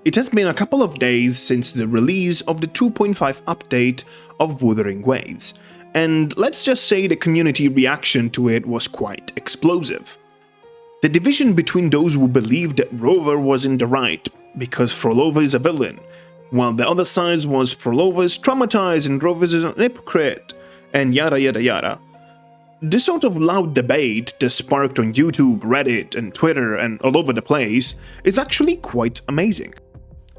It has been a couple of days since the release of the 2.5 update of Wuthering Waves, and let's just say the community reaction to it was quite explosive. The division between those who believed that Rover was in the right because Phrolova is a villain, while the other side was Phrolova is traumatized and Rover is an hypocrite, and yada yada yada. This sort of loud debate that sparked on YouTube, Reddit, and Twitter and all over the place is actually quite amazing.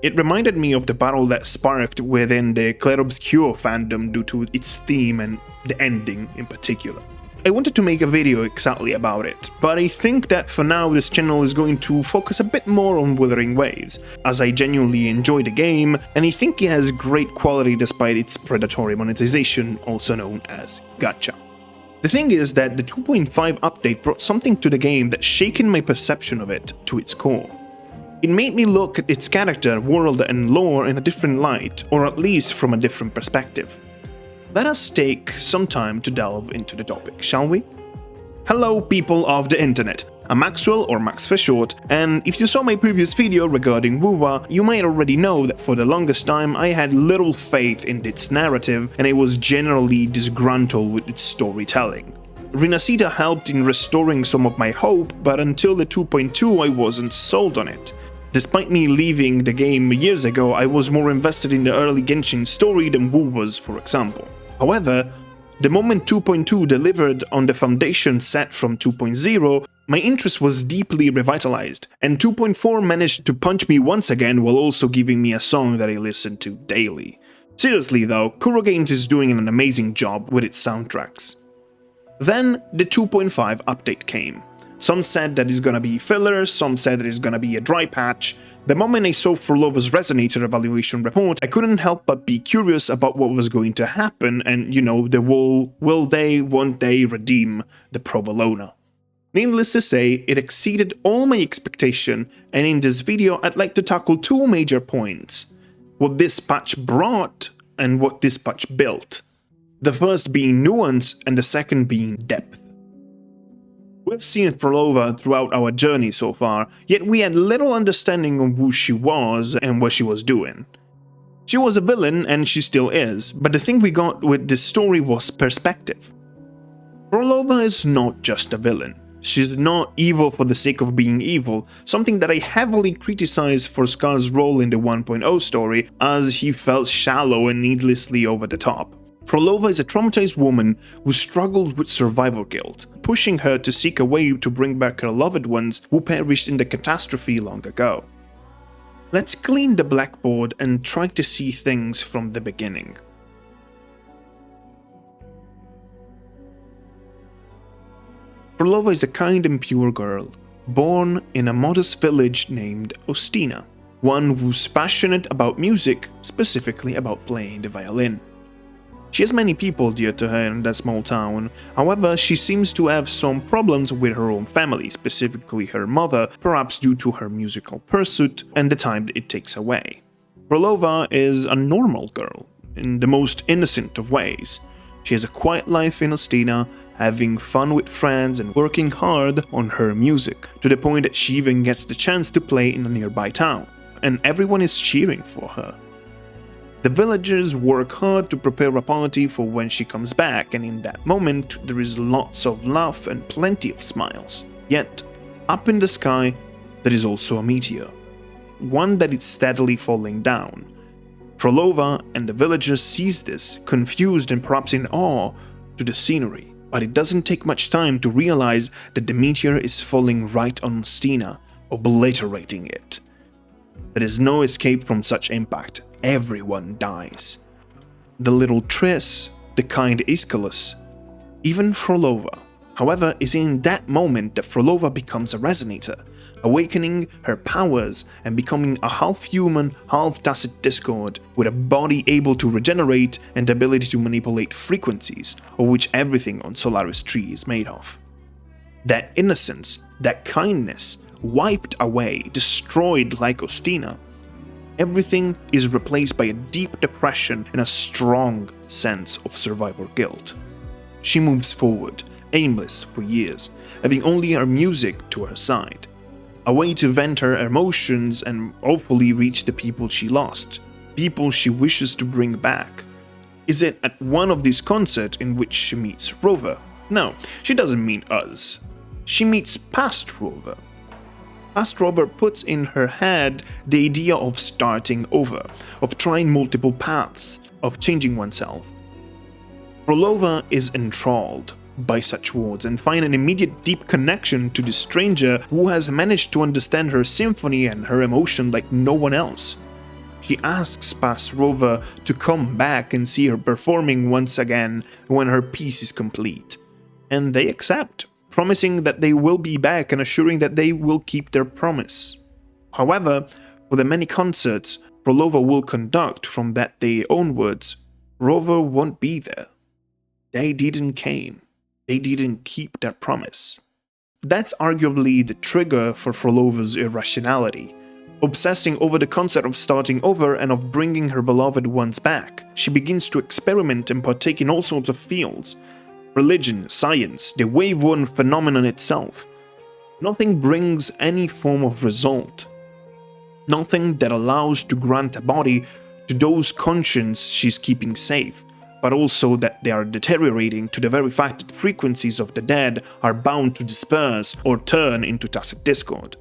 It reminded me of the battle that sparked within the Clair Obscur fandom due to its theme and the ending in particular. I wanted to make a video exactly about it, but I think that for now this channel is going to focus a bit more on Wuthering Waves, as I genuinely enjoy the game and I think it has great quality despite its predatory monetization, also known as gacha. The thing is that the 2.5 update brought something to the game that shaken my perception of it to its core. It made me look at its character, world and lore in a different light, or at least from a different perspective. Let us take some time to delve into the topic, shall we? Hello people of the internet, I'm Maxwell or Max for short, and if you saw my previous video regarding WuWa, you might already know that for the longest time I had little faith in its narrative and I was generally disgruntled with its storytelling. Rinasita helped in restoring some of my hope, but until the 2.2 I wasn't sold on it. Despite me leaving the game years ago, I was more invested in the early Genshin story than Wu was, for example. However, the moment 2.2 delivered on the foundation set from 2.0, my interest was deeply revitalized, and 2.4 managed to punch me once again while also giving me a song that I listened to daily. Seriously though, Kuro Games is doing an amazing job with its soundtracks. Then the 2.5 update came. Some said that it's gonna be filler, some said that it's gonna be a dry patch. The moment I saw Phrolova's Resonator evaluation report, I couldn't help but be curious about what was going to happen and, you know, the whole won't they redeem the Provolone. Needless to say, it exceeded all my expectation, and in this video I'd like to tackle two major points. What this patch brought and what this patch built. The first being nuance and the second being depth. We've seen Phrolova throughout our journey so far, yet we had little understanding of who she was and what she was doing. She was a villain and she still is, but the thing we got with this story was perspective. Phrolova is not just a villain. She's not evil for the sake of being evil, something that I heavily criticized for Scar's role in the 1.0 story, as he felt shallow and needlessly over the top. Phrolova is a traumatized woman who struggles with survival guilt, pushing her to seek a way to bring back her loved ones who perished in the catastrophe long ago. Let's clean the blackboard and try to see things from the beginning. Phrolova is a kind and pure girl, born in a modest village named Ostina, one who's passionate about music, specifically about playing the violin. She has many people dear to her in that small town, however she seems to have some problems with her own family, specifically her mother, perhaps due to her musical pursuit and the time that it takes away. Phrolova is a normal girl, in the most innocent of ways. She has a quiet life in Ostina, having fun with friends and working hard on her music, to the point that she even gets the chance to play in a nearby town, and everyone is cheering for her. The villagers work hard to prepare a party for when she comes back, and in that moment there is lots of love and plenty of smiles. Yet, up in the sky, there is also a meteor, one that is steadily falling down. Phrolova and the villagers sees this, confused and perhaps in awe to the scenery, but it doesn't take much time to realize that the meteor is falling right on Ostina, obliterating it. There is no escape from such impact. Everyone dies. The little Triss, the kind Aeschylus, even Phrolova. However, it's in that moment that Phrolova becomes a Resonator, awakening her powers and becoming a half-human, half-tacit discord with a body able to regenerate and the ability to manipulate frequencies, of which everything on Solaris 3 is made of. That innocence, that kindness, wiped away, destroyed like Ostina. Everything is replaced by a deep depression and a strong sense of survivor guilt. She moves forward, aimless for years, having only her music to her side. a way to vent her emotions and hopefully reach the people she lost, people she wishes to bring back. Is it at one of these concerts in which she meets Rover? No, she doesn't meet us. She meets past Rover. Past Rover puts in her head the idea of starting over, of trying multiple paths, of changing oneself. Phrolova is enthralled by such words and finds an immediate deep connection to the stranger who has managed to understand her symphony and her emotion like no one else. She asks past Rover to come back and see her performing once again when her piece is complete. And they accept, promising that they will be back and assuring that they will keep their promise. However, for the many concerts Phrolova will conduct from that day onwards, Rover won't be there. They didn't came. They didn't keep their promise. That's arguably the trigger for Phrolova's irrationality. Obsessing over the concept of starting over and of bringing her beloved ones back, she begins to experiment and partake in all sorts of fields. Religion, science, the wave-worn phenomenon itself. Nothing brings any form of result. Nothing that allows to grant a body to those conscience she's keeping safe, but also that they are deteriorating to the very fact that frequencies of the dead are bound to disperse or turn into tacit discord.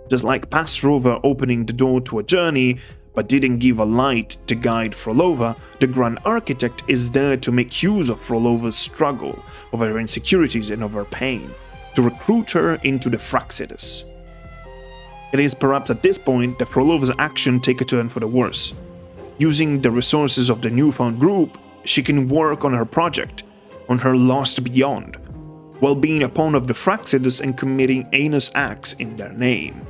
Just like past Rover opening the door to a journey, but didn't give a light to guide Phrolova, the Grand Architect is there to make use of Phrolova's struggle, of her insecurities and of her pain, to recruit her into the Fractsidus. It is perhaps at this point that Phrolova's action take a turn for the worse. Using the resources of the newfound group, she can work on her project, on her lost beyond, while being a pawn of the Fractsidus and committing heinous acts in their name.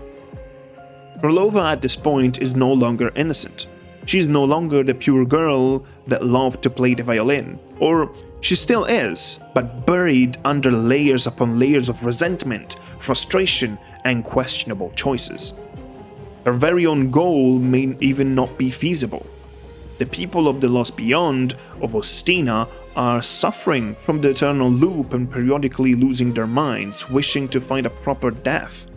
Phrolova at this point is no longer innocent. She's no longer the pure girl that loved to play the violin, or she still is, but buried under layers upon layers of resentment, frustration, and questionable choices. Her very own goal may even not be feasible. The people of the Lost Beyond of Ostina are suffering from the eternal loop and periodically losing their minds, wishing to find a proper death.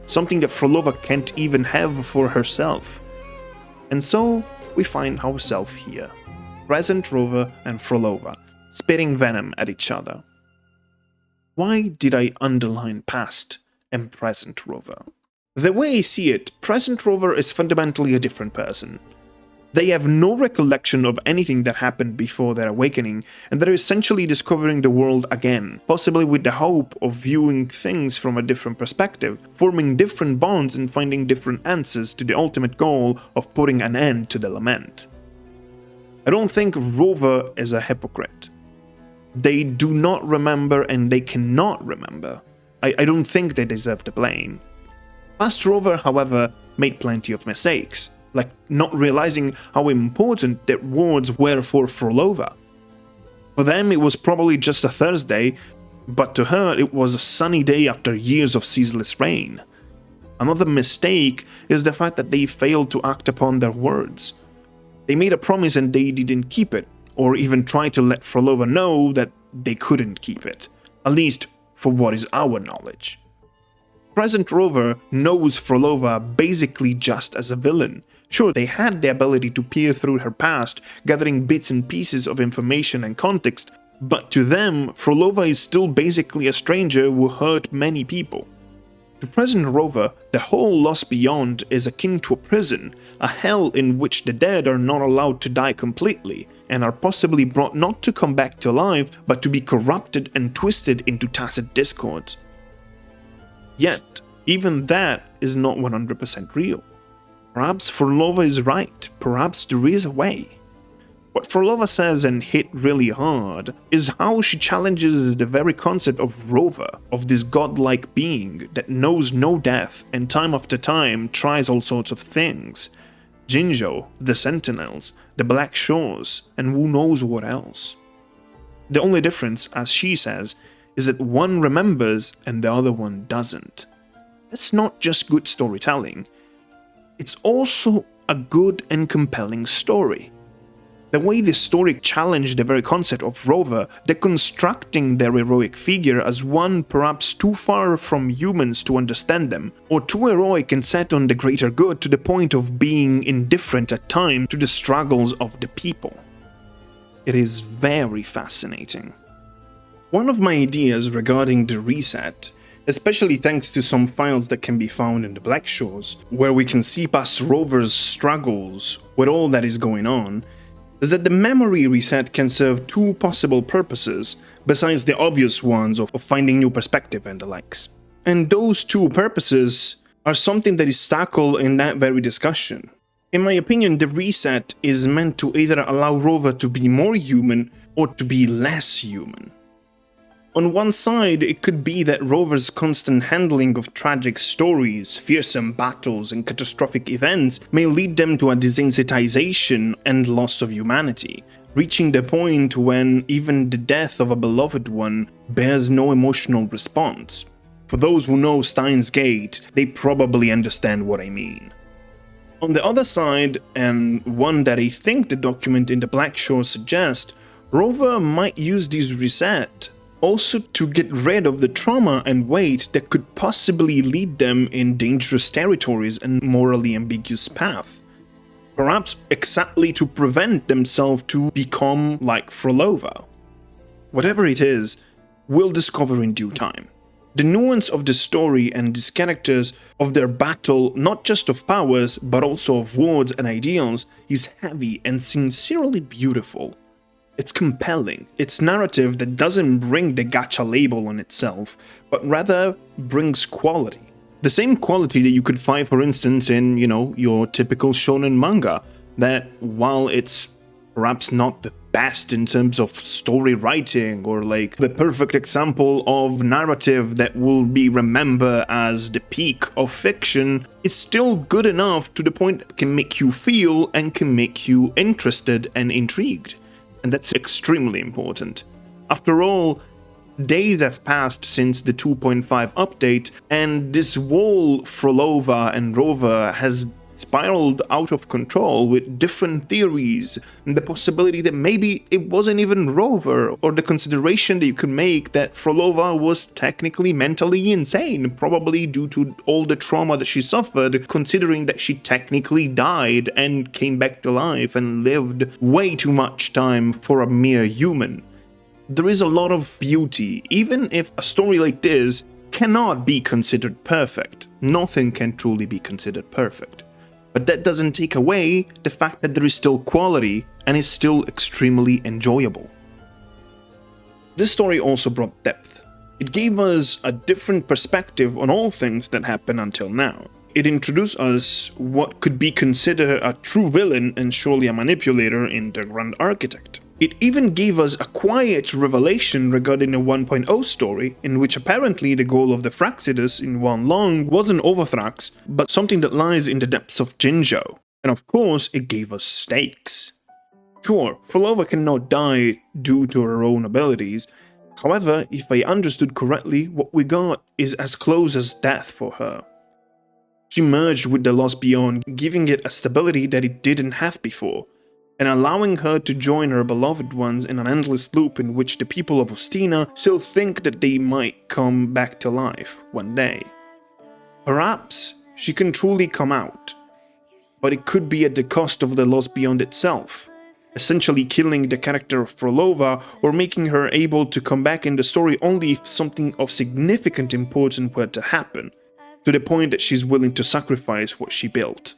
Something that Phrolova can't even have for herself. And so we find ourselves here, present Rover and Phrolova, spitting venom at each other. Why did I underline past and present Rover? The way I see it, present Rover is fundamentally a different person. They have no recollection of anything that happened before their awakening, and they're essentially discovering the world again, possibly with the hope of viewing things from a different perspective, forming different bonds and finding different answers to the ultimate goal of putting an end to the lament. I don't think Rover is a hypocrite. They do not remember and they cannot remember. I don't think they deserve the blame. Past Rover, however, made plenty of mistakes, like not realizing how important their words were for Phrolova. For them it was probably just a Thursday, but to her it was a sunny day after years of ceaseless rain. Another mistake is the fact that they failed to act upon their words. They made a promise and they didn't keep it, or even tried to let Phrolova know that they couldn't keep it, at least for what is our knowledge. Present Rover knows Phrolova basically just as a villain. Sure, they had the ability to peer through her past, gathering bits and pieces of information and context, but to them, Phrolova is still basically a stranger who hurt many people. To present Rover, the whole Lost Beyond is akin to a prison, a hell in which the dead are not allowed to die completely, and are possibly brought not to come back to life, but to be corrupted and twisted into tacit discords. Yet, even that is not 100% real. Perhaps Phrolova is right, perhaps there is a way. What Phrolova says and hit really hard is how she challenges the very concept of Rover, of this godlike being that knows no death and time after time tries all sorts of things. Jinzhou, the Sentinels, the Black Shores, and who knows what else. The only difference, as she says, is that one remembers and the other one doesn't. That's not just good storytelling. It's also a good and compelling story. The way the story challenged the very concept of Rover, deconstructing their heroic figure as one perhaps too far from humans to understand them, or too heroic and set on the greater good to the point of being indifferent at times to the struggles of the people. It is very fascinating. One of my ideas regarding the reset, especially thanks to some files that can be found in the Black Shores, where we can see past Rover's struggles with all that is going on, is that the memory reset can serve two possible purposes, besides the obvious ones of finding new perspective and the likes. And those two purposes are something that is tackled in that very discussion. In my opinion, the reset is meant to either allow Rover to be more human or to be less human. On one side, it could be that Rover's constant handling of tragic stories, fearsome battles, and catastrophic events may lead them to a desensitization and loss of humanity, reaching the point when even the death of a beloved one bears no emotional response. For those who know Steins Gate, they probably understand what I mean. On the other side, and one that I think the document in the Black Shore suggests, Rover might use this reset also to get rid of the trauma and weight that could possibly lead them in dangerous territories and morally ambiguous paths. Perhaps exactly to prevent themselves to become like Phrolova. Whatever it is, we'll discover in due time. The nuance of the story and these characters, of their battle not just of powers but also of words and ideals, is heavy and sincerely beautiful. It's compelling. It's narrative that doesn't bring the gacha label on itself, but rather brings quality. The same quality that you could find, for instance, in, your typical shonen manga, that while it's perhaps not the best in terms of story writing or like the perfect example of narrative that will be remembered as the peak of fiction, it's still good enough to the point that can make you feel and can make you interested and intrigued. And that's extremely important. After all, days have passed since the 2.5 update, and this whole Phrolova and Rover has spiraled out of control with different theories, and the possibility that maybe it wasn't even Rover, or the consideration that you could make that Phrolova was technically mentally insane, probably due to all the trauma that she suffered, considering that she technically died and came back to life and lived way too much time for a mere human. There is a lot of beauty, even if a story like this cannot be considered perfect. Nothing can truly be considered perfect. But that doesn't take away the fact that there is still quality and is still extremely enjoyable. This story also brought depth. It gave us a different perspective on all things that happened until now. It introduced us what could be considered a true villain and surely a manipulator in the Grand Architect. It even gave us a quiet revelation regarding the 1.0 story, in which apparently the goal of the Fraxidus in One Long wasn't Overthrax, but something that lies in the depths of Jinzhou. And of course, it gave us stakes. Sure, Phrolova cannot die due to her own abilities. However, if I understood correctly, what we got is as close as death for her. She merged with the Lost Beyond, giving it a stability that it didn't have before, and allowing her to join her beloved ones in an endless loop in which the people of Ostina still think that they might come back to life one day. Perhaps she can truly come out, but it could be at the cost of the Lost Beyond itself, essentially killing the character of Phrolova or making her able to come back in the story only if something of significant importance were to happen, to the point that she's willing to sacrifice what she built.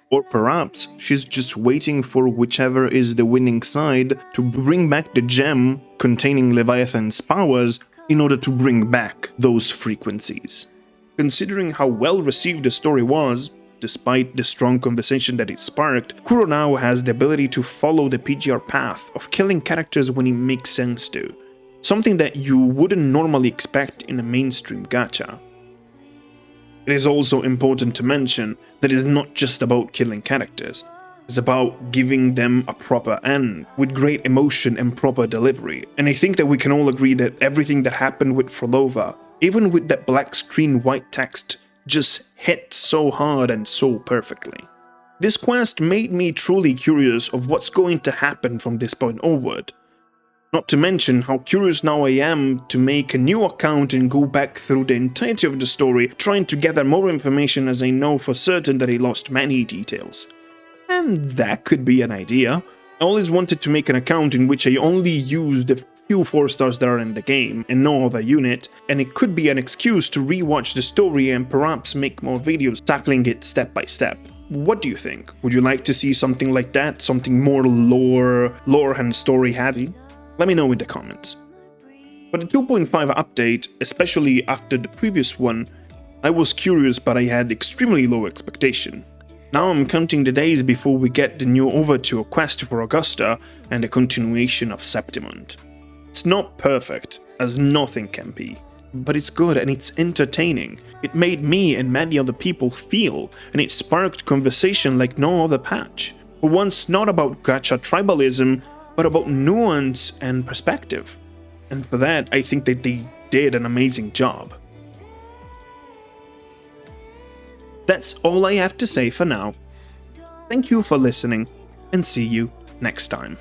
Or perhaps she's just waiting for whichever is the winning side to bring back the gem containing Leviathan's powers in order to bring back those frequencies. Considering how well received the story was, despite the strong conversation that it sparked, Kuro now has the ability to follow the PGR path of killing characters when it makes sense to, something that you wouldn't normally expect in a mainstream gacha. It is also important to mention that it is not just about killing characters, it's about giving them a proper end, with great emotion and proper delivery, and I think that we can all agree that everything that happened with Phrolova, even with that black screen white text, just hit so hard and so perfectly. This quest made me truly curious of what's going to happen from this point onward. Not to mention how curious now I am to make a new account and go back through the entirety of the story, trying to gather more information as I know for certain that I lost many details. And that could be an idea. I always wanted to make an account in which I only use the few 4 stars that are in the game and no other unit, and it could be an excuse to rewatch the story and perhaps make more videos tackling it step by step. What do you think? Would you like to see something like that? Something more lore and story heavy? Let me know in the comments. For the 2.5 update, especially after the previous one, I was curious but I had extremely low expectation. Now I'm counting the days before we get the new Overture quest for Augusta and the continuation of Septimund. It's not perfect, as nothing can be, but it's good and it's entertaining. It made me and many other people feel, and it sparked conversation like no other patch. For once, not about gacha tribalism, but about nuance and perspective. And for that, I think that they did an amazing job. That's all I have to say for now. Thank you for listening, and see you next time.